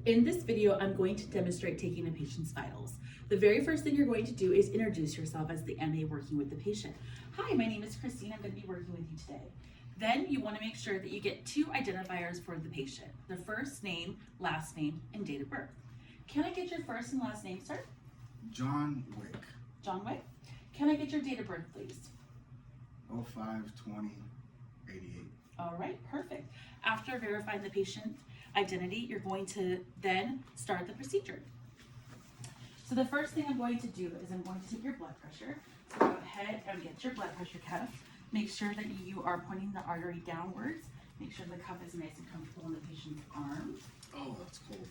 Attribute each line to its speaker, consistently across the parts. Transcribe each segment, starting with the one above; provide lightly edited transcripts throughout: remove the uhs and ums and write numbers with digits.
Speaker 1: In this video, I'm going to demonstrate taking a patient's vitals. The very first thing you're going to do is introduce yourself as the MA working with the patient. Hi, my name is Christine. I'm going to be working with you today. Then you want to make sure that you get two identifiers for the patient, the first name, last name, and date of birth. Can I get your first and last name, sir?
Speaker 2: John Wick.
Speaker 1: John Wick. Can I get your date of birth, please?
Speaker 2: 05/20/88.
Speaker 1: All right, perfect. After verifying the patient identity, you're going to then start the procedure. So the first thing I'm going to do is I'm going to take your blood pressure. So go ahead and get your blood pressure cuff. Make sure that you are pointing the artery downwards. Make sure the cuff is nice and comfortable on the patient's arm.
Speaker 2: Oh, that's cold.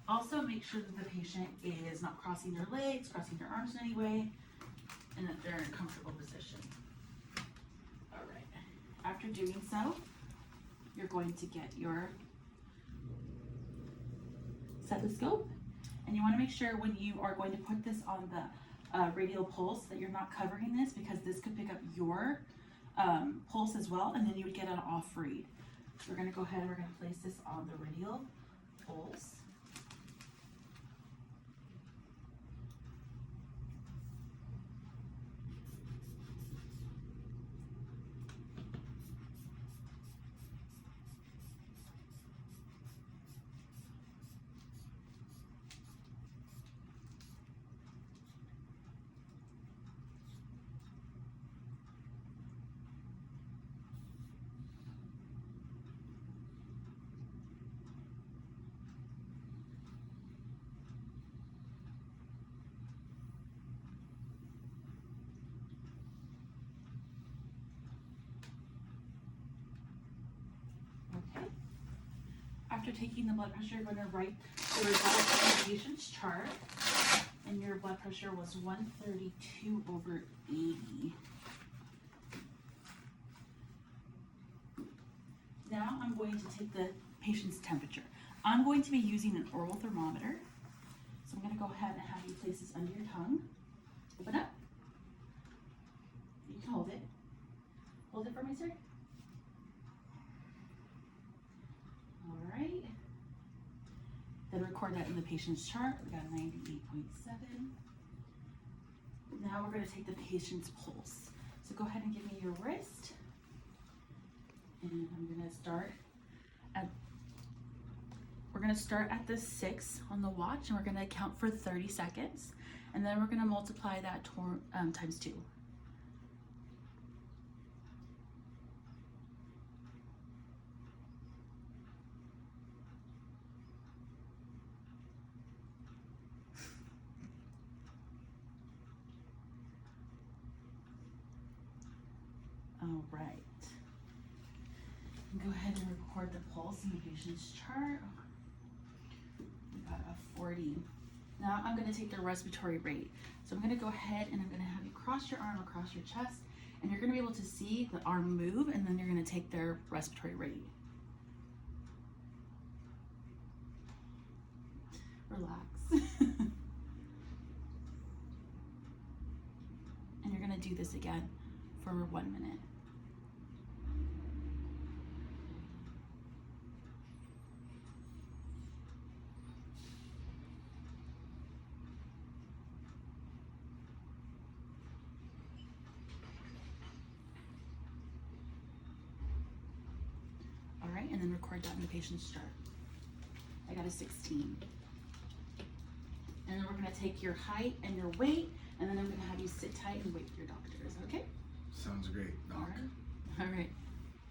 Speaker 1: Also, make sure that the patient is not crossing their legs, crossing their arms in any way, and that they're in a comfortable position. All right. After doing so, you're going to get your stethoscope, and you want to make sure when you are going to put this on the radial pulse that you're not covering this, because this could pick up your pulse as well, and then you would get an off read. So we're going to go ahead and we're going to place this on the radial pulse. Okay. After taking the blood pressure, you're going to write the results of the patient's chart, and your blood pressure was 132/80. Now I'm going to take the patient's temperature. I'm going to be using an oral thermometer, so I'm going to go ahead and have you place this under your tongue. Open up. You can hold it. Hold it for me, sir. All right. Then record that in the patient's chart. We got 98.7. Now we're going to take the patient's pulse. So go ahead and give me your wrist. And I'm going to start at the 6 on the watch, and we're going to count for 30 seconds. And then we're going to multiply that times 2. All right. Go ahead and record the pulse in the patient's chart. We got a 40. Now I'm going to take the respiratory rate. So I'm going to go ahead and I'm going to have you cross your arm across your chest, and you're going to be able to see the arm move, and then you're going to take their respiratory rate. Relax. And you're going to do this again for 1 minute. All right, and then record that in the patient's chart. I got a 16. And then we're gonna take your height and your weight, and then I'm gonna have you sit tight and wait for your doctors, okay?
Speaker 2: Sounds great, Doc.
Speaker 1: All right.